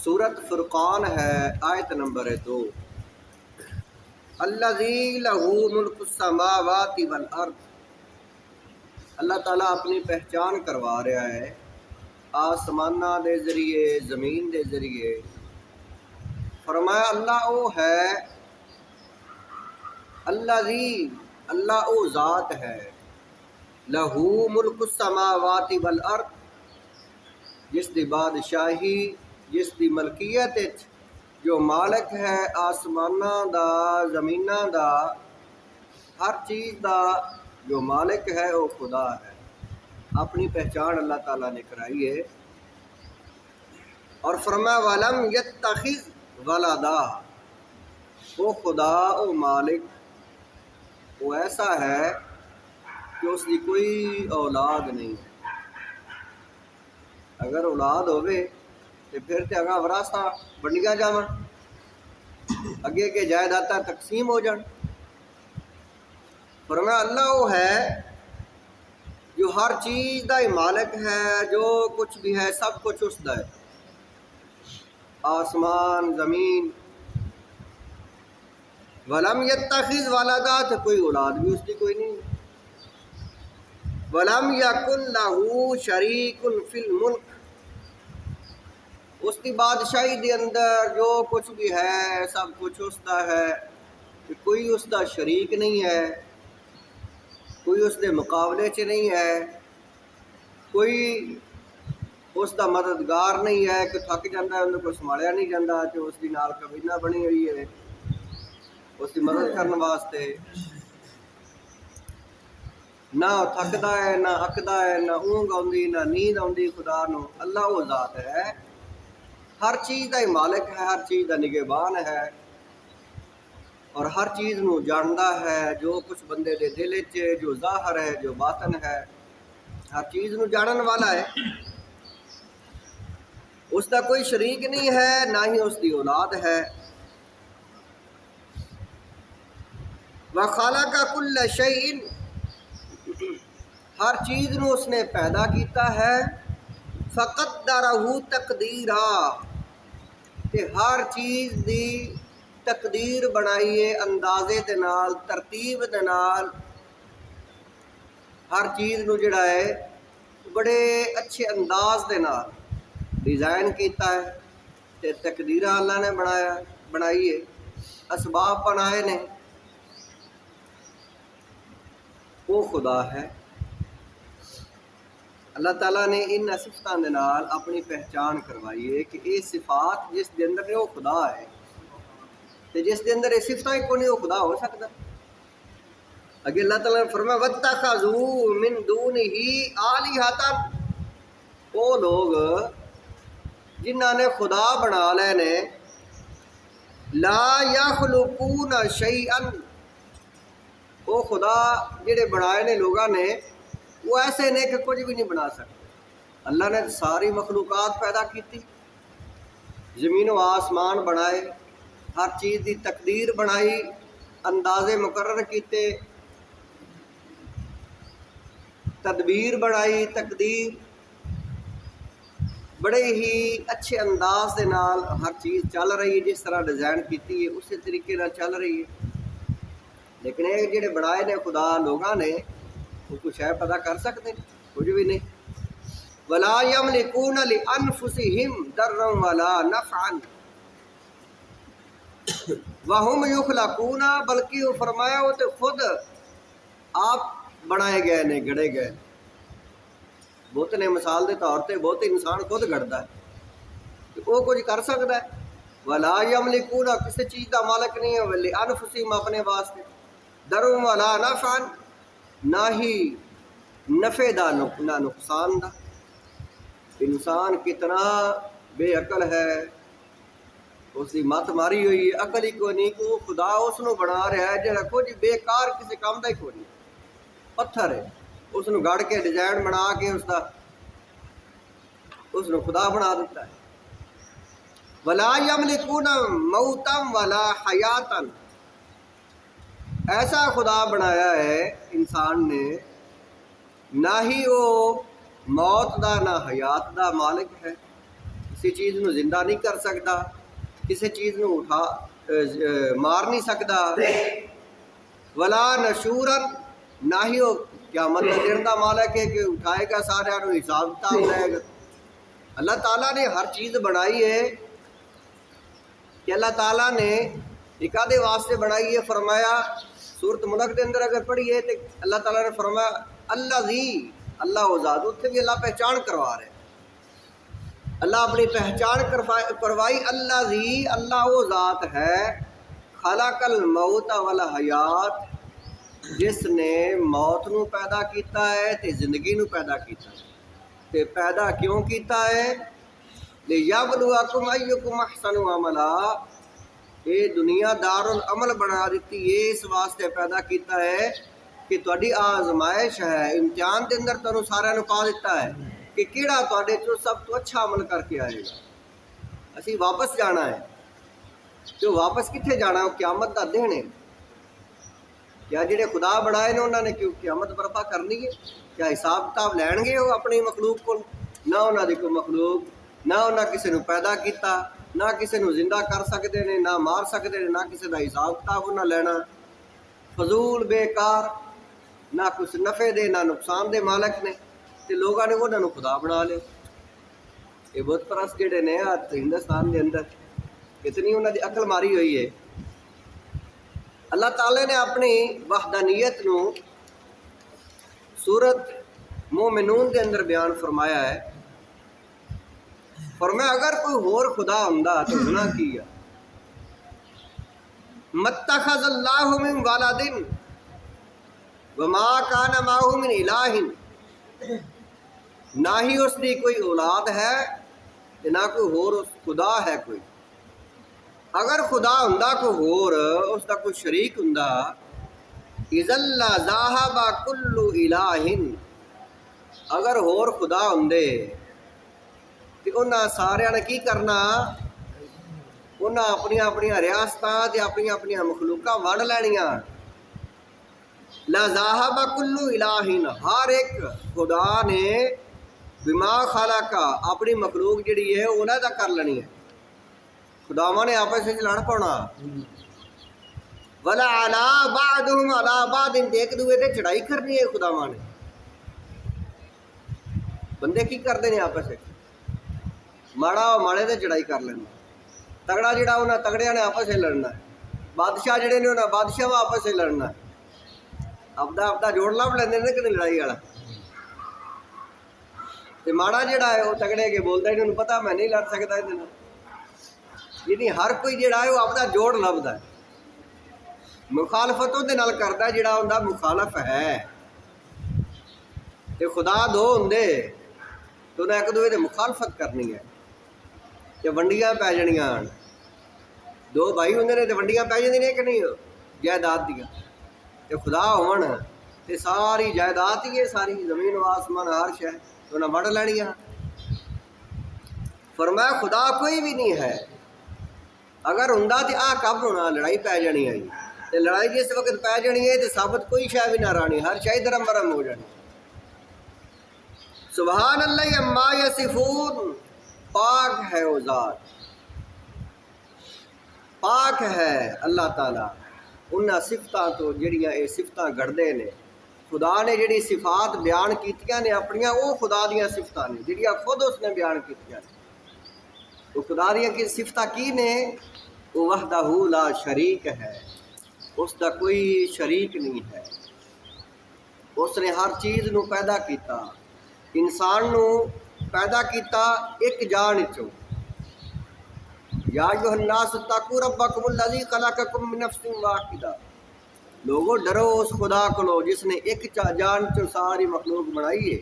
سورۃ فرقان ہے، آیت نمبر 2۔ الذی لہ ملک السماوات والارض، اللہ تعالیٰ اپنی پہچان کروا رہا ہے آسمانہ دے ذریعے، زمین دے ذریعے۔ فرمایا اللہ او ہے، الذی، اللہ او ذات ہے، لہو ملک السماوات والارض، جس دی بادشاہی، جس دی ملکیت جو مالک ہے آسماناں دا، زمیناں دا، ہر چیز دا جو مالک ہے وہ خدا ہے۔ اپنی پہچان اللہ تعالیٰ نے کرائی ہے، اور فرمایا وَلَمْ يَتَّخِذْ وَلَدًا، وہ خدا، وہ مالک، وہ ایسا ہے کہ اس کی کوئی اولاد نہیں ہے۔ اگر اولاد ہوئے تو پھر تو اگاں وراثت بنڈیاں جاون، اگے کے جائیداداں تقسیم ہو جان۔ فرمایا اللہ وہ ہے جو ہر چیز دا ہی مالک ہے، جو کچھ بھی ہے سب کچھ اس دا ہے، آسمان، زمین۔ وَلَمْ يَتَّخِذْ وَلَدًا، تو کوئی اولاد بھی اس کی کوئی نہیں۔ وَلَمْ يَكُنْ لَهُ شَرِيكٌ فِي الْمُلْكِ، اس کی بادشاہی دے اندر جو کچھ بھی ہے سب کچھ اس دا ہے، کہ کوئی اس دا شریک نہیں ہے، کوئی اس دے مقابلے چ نہیں ہے، کوئی اس دا مددگار نہیں ہے کہ تھک جاندہ ہے انہوں کو سنبھالیا نہیں جاندہ کہ اس دی نال کبینہ بنی ہوئی ہے اس کی مدد کرنے واسطے، نہ تھکدا ہے، نہ ہکدا ہے، نہ اونگ آندی، نہ نیند آندی خدا نو۔ اللہ وہ ذات ہے، ہر چیز دا ہی مالک ہے، ہر چیز دا نگہبان ہے، اور ہر چیز نو جاندا ہے، جو کچھ بندے دے دل وچ، جو ظاہر ہے، جو باطن ہے، ہر چیز نو جانن والا ہے۔ اس دا کوئی شریک نہیں ہے، نہ ہی اس دی اولاد ہے۔ وَخَلَقَ كُلَّ شَيْءٍ، ہر چیز نو اس نے پیدا کیتا ہے۔ فَقَدَّرَهُ تَقْدِيرًا، کہ ہر چیز دی تقدیر بنائیے اندازے دے نال، ترتیب دے نال، ہر چیز نو جڑا ہے بڑے اچھے انداز دے نال ڈیزائن کیتا ہے، تے تقدیرہ اللہ نے بنائیے، اسباب بنائے نے، وہ خدا ہے۔ اللہ تعالیٰ نے ان صفتاں دے نال اپنی پہچان کروائی ہے کہ یہ صفات جس دے اندر نے وہ خدا ہے، تے جس دے اندر یہ صفتاں ہی کوئی نہیں وہ خدا ہو سکتا۔ اگے اللہ تعالیٰ نے فرمایا وَاتَّخَذُوا مِن دُونِهِ آلِهَةً، وہ لوگ جنہاں نے خدا بنا لے نے، لا يخلقون شيئا، وہ خدا جڑے بنائے نے لوگاں نے وہ ایسے نے کہ کچھ بھی نہیں بنا سکتے۔ اللہ نے ساری مخلوقات پیدا کیتی، زمین و آسمان بنائے، ہر چیز دی تقدیر بنائی، اندازے مقرر کیتے، تدبیر بنائی، تقدیر بڑے ہی اچھے انداز دے نال ہر چیز چل رہی ہے، جس طرح ڈیزائن کیتی ہے اسی طریقے نال چل رہی ہے۔ لیکن یہ جڑے بنائے نے خدا لوگاں نے، وہ کچھ ہے پتہ کر سکتے ہیں؟ کچھ بھی نہیں۔ وَلَا يَمْلِكُونَ لِأَنفُسِهِمْ ضَرًّا وَلَا نَفْعًا وَهُمْ يُخْلَقُونَ، بلکہ وہ فرمایا وہ تو خود آپ بنائے گئے نے، گڑے گئے۔ بہت نے مثال دے طور تے بہت انسان خود گڑتا ہے، وہ کچھ کر سکتا ہے۔ وَلَا يَمْلِكُونَ، کسی چیز کا مالک نہیں ہے، لِأَنفُسِهِمْ، اپنے واسطے، ضَرًّا وَلَا نَفْعًا، نہ ہی نفع دا نہ نقصان دا۔ انسان کتنا بے عقل ہے، اس کی مت ماری ہوئی ہے، عقل ہی کوئی نہیں کہ وہ خدا اس نو بنا رہا ہے جڑا کچھ بیکار کسی کام دا ہی کوئی نہیں، پتھر ہے، اس نو گڑ کے ڈیزائن بنا کے اس نو خدا بنا دیتا ہے۔ وَلَا يَمْلِكُونَ مَوْتًا وَلَا حَيَاةً، ایسا خدا بنایا ہے انسان نے، نہ ہی وہ موت دا نہ حیات دا مالک ہے۔ کسی چیز نو زندہ نہیں کر سکتا، کسی چیز نو مار نہیں سکتا، ولا نشورن، نہ ہی وہ قیامت کا دن دا مالک ہے کہ اٹھائے گا سارے نو، حساب کتاب لے گا۔ اللہ تعالیٰ نے ہر چیز بنائی ہے کہ اللہ تعالیٰ نے ایک آدھے واسطے بنائی ہے۔ فرمایا سورۃ ملک کے اندر اگر پڑھیے تو اللہ تعالیٰ نے فرمایا اللہ ذی، اللہ وہ ذات، اتنے بھی اللہ پہچان کروا رہے، اللہ اپنی پہچان کروائی۔ اللہ ذی، اللہ وہ ذات ہے، خلق الموت والحیات، جس نے موت نو پیدا کیتا ہے تے زندگی نو پیدا کیتا ہے۔ تے پیدا کیوں کیتا ہے؟ لیبلوکم ایکم احسن عملا، یہ دنیا دار العمل بنا دیتی ہے، اس واسطے پیدا کیتا ہے کہ تہاڈی آزمائش ہے، امتحان دے اندر تانوں سارے نوں پا دیتا ہے کہ کیڑا تہاڈے چوں سب تو اچھا عمل کر کے آئے گا۔ اسی واپس جانا ہے، جو واپس کتنے جانا ہے؟ وہ قیامت دا دن ہے۔ کیا جڑے خدا بنائے نے انہوں نے کیوں قیامت برپا کرنی ہے؟ کیا حساب کتاب لین گے وہ اپنی مخلوق کو؟ نہ انہوں دی کوئی مخلوق، نہ انہوں کسی نو پیدا کیتا، نہ کسی نو زندہ کر سکتے ہیں، نہ مار سکتے ہیں، نہ کسی دا حساب کتاب انہوں لینا، فضول بیکار، نہ کچھ نفع دے نہ نقصان دے مالک نے، تے لوگوں نے انہوں نے خدا بنا لے۔ یہ بت پرست جڑے نے ہندوستان دے اندر کتنی انہوں دی عقل ماری ہوئی ہے۔ اللہ تعالیٰ نے اپنی وحدانیت نو سورت مومنون دے اندر بیان فرمایا ہے۔ فرمایا اگر کوئی ہور خدا ہوندا تو گناہ کیا، متخذ اللہ من ولد وما کان معہ من الہ، نہ ہی اس دی کوئی اولاد ہے نہ کوئی ہور خدا ہے کوئی۔ اگر خدا ہوندا کوئی ہور، اس دا کوئی شریک ہوندا، اذا لذهب كل الہ، اگر ہور خدا ہوندے تو انہاں سارے نے کی کرنا؟ انہاں اپنی اپنی ریاستاں تے اپنی اپنی مخلوقاں وڈ لینیاں۔ لذهب كل الہ، ہر ایک خدا نے بما خلق، اپنی مخلوق جڑی ہے انہاں دا کر لینی ہے۔ خداواں نے آپس وچ لڑ پاؤنا، ولا علی بعضهم علی بعض، ایک دوے تے چڑھائی کرنی ہے۔ خداواں نے بندے کی کرتے ہیں آپس وچ؟ ماڑا ماڑے تے چڑھائی کر لینا، تگڑا جڑا انہاں تگڑیاں نے آپس وچ لڑنا ہے، بادشاہ جڑے نے انہاں بادشاہ آپس وچ لڑنا ہے۔ اپنا جوڑ لب لیندے نے کہ لڑائی والا، تے ماڑا جڑا ہے وہ تگڑے کے بولدا ہے انہوں پتہ میں نہیں لڑ سکدا ایں نال۔ یعنی ہر کوئی جڑا ہے وہ اپنا جوڑ لبدا ہے، مخالفتوں دے نال کردا ہے جڑا ہوندا مخالف ہے۔ تے خدا دو ہوندے تو انہیں ایک دوے دے مخالفت کرنی ہے تے ونڈیاں پی جانیاں۔ دو بھائی ہوندے نے تے ونڈیاں پی جاندیاں نے کہ نہیں جائیداد دیاں، تے خدا ہون تے ساری جائیداد ہی ہے، ساری زمین و آسمان ہر شے تو انہیں وڈ لینیاں۔ فرمایا خدا کوئی بھی نہیں ہے، اگر ہوندا تے آ کب ہونا؟ لڑائی پی جانی ہے، تے لڑائی جس وقت پی جانی ہے تے ثابت کوئی شے بھی نہ رہنی، ہر شے درم برم ہو جانی۔ سبحان اللہ عما یصفون، پاک ہے وہ ذات، پاک ہے اللہ تعالیٰ انہاں صفتاں تو جڑیاں اے صفتاں گھڑدے نے۔ خدا نے جڑی صفات بیان کیتیاں نے اپنیاں، وہ خدا دیاں صفتاں نے جڑیاں خود اس نے بیان کیتیاں نے۔ تو خدا دیاں کی صفتاں کی نے؟ وہ وحدہ لا شریک ہے، اس دا کوئی شریک نہیں ہے۔ اس نے ہر چیز نو پیدا کیتا، انسان نو پیدا کیتا ایک جان چوں۔ یا ایھا الناس اتقوا ربکم الذی خلقکم من نفس واحدہ، لوگو ڈرو اس خدا کولو جس نے ایک جان چوں ساری مخلوق بنائی ہے۔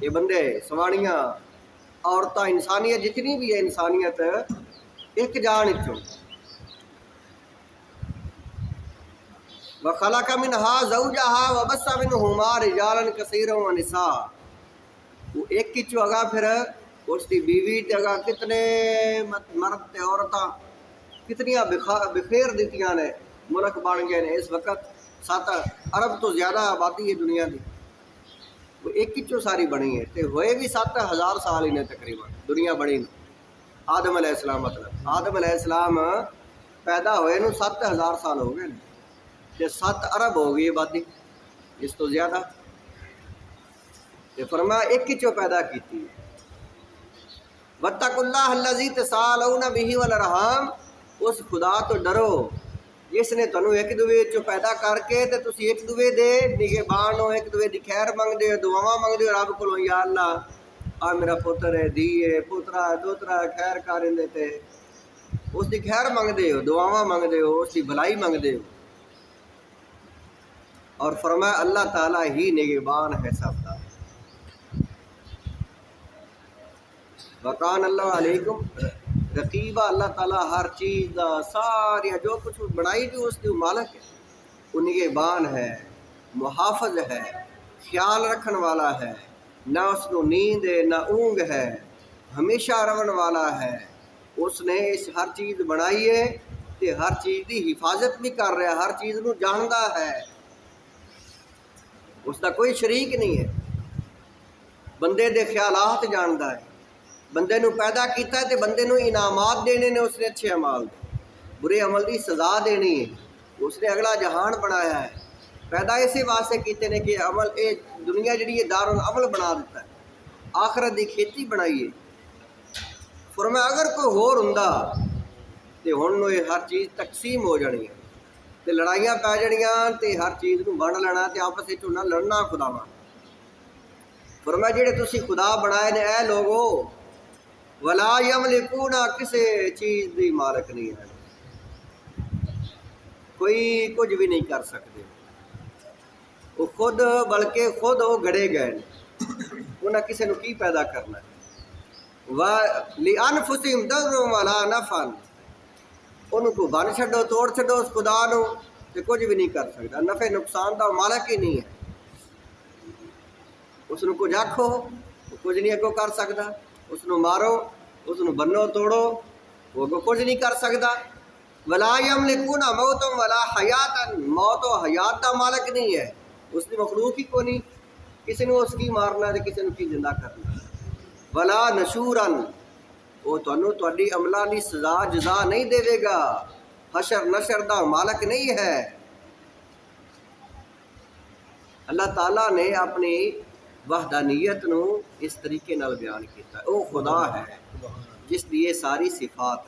یہ بندے سوانیاں عورتاں انسانیت جتنی بھی ہے انسانیت ایک جان چوں۔ وَخَلَقَ مِنْهَا زَوْجَهَا وَبَثَّ مِنْهُمَا رِجَالًا كَثِيرًا وَنِسَاءً، وہ ایک کی چوگا پھر اس کی بیوی تے اگا کتنے مرد تے عورتاں کتنیاں بخیر دیتیاں نے، ملک بن گئے نے۔ اس وقت 7 ارب تو زیادہ آبادی ہے دنیا دی، وہ ایک کی چو ساری بنی ہے تے ہوئے بھی 7000 سال ہی نے تقریباً دنیا بنی نے۔ آدم علیہ السلام مطلب آدم علیہ السلام پیدا ہوئے نو 7000 سال ہو گئے تے 7 ارب ہو گئی آبادی اس تو زیادہ تے فرمایا ایک ہی چو پیدا کیتی واتقوا اللہ الذی تساءلون بہ والارحام، اس خدا تو ڈرو جس نے تنوں ایک دوے چو پیدا کر کے تے تسی ایک دوے دے نگہبان ہو، ایک دوے دی خیر منگدے ہو، دعاواں منگدے ہو رب کولوں یا اللہ آ میرا پتر ہے، دھی ہے، پوترا ہے، دوترا ہے، خیر کارندے تے اس دی خیر منگدے ہو، دعاواں منگدے ہو، اس دی بھلائی منگدے ہو۔ اور فرمایا اللہ تعالیٰ ہی نگہبان ہے سب کا۔ وکان اللہ علیکم رقیبہ، اللہ تعالیٰ ہر چیز دا ساری جو کچھ بنائی بھی اس دی مالک ہے، وہ نگہبان ہے، محافظ ہے، خیال رکھن والا ہے، نہ اس کو نیند ہے نہ اونگ ہے، ہمیشہ رون والا ہے۔ اس نے اس ہر چیز بنائی ہے تے ہر چیز دی حفاظت بھی کر رہا ہے، ہر چیز نو جاندا ہے، اس دا کوئی شریک نہیں ہے۔ بندے دے خیالات جاندا ہے، بندے نو پیدا کیتا ہے تے بندے نو انعامات دینے نے، اس نے اچھے عمال دے، برے عمل دی سزا دینی ہے، اس نے اگلا جہان بنایا ہے۔ پیدا اسی واسطے کیتے نے کہ عمل اے دنیا جڑی ہے دار العمل بنا دیتا ہے، آخرت دی کھیتی بنائی ہے۔ فرمایا اگر کوئی ہور ہوندا تے ہن نو یہ ہر چیز تقسیم ہو جانی ہے تے لڑائیاں پی جانیاں تے ہر چیز نو ونڈ لینا تے آپس وچ نہ لڑنا خداواں۔ فرمایا جڑے تسی خدا بنائے نے اے لوگو ولا یملکون، کسے چیز دی مالک نہیں ہے، کوئی کچھ بھی نہیں کر سکتے، وہ خود بلکہ خود وہ گڑے گئے انہیں کسی نو کی پیدا کرنا ہے۔ لِأَنفُسِهِمْ ضَرٌّ وَلَا نَفْعٌ، انہوں کو بن چھڈو توڑ چھڈو اس خدا نو تے کچھ بھی نہیں کر سکتا، نفع نقصان دا مالک ہی نہیں ہے۔ اس نو کچھ آکھو وہ کچھ نہیں اگوں کر سکتا، اس نو مارو اس نو بنو توڑو وہ اگوں کچھ نہیں کر سکتا۔ وَلَا يَمْلِكُونَ مَوْتًا وَلَا حَيَاتًا، موت و حیات دا مالک نہیں ہے، اس کی مخلوق ہی کو نہیں، کسی نے اس کی مارنا تے کسی نے کی زندہ کرنا۔ وَلَا نَشُورًا، وہ تنوں تہاڈی عملاں دی سزا جزا نہیں دے گا، حشر نشر دا مالک نہیں ہے۔ اللہ تعالیٰ نے اپنی وحدانیت نو اس طریقے نال بیان کیتا ہے، وہ خدا ہے جس دی یہ ساری صفات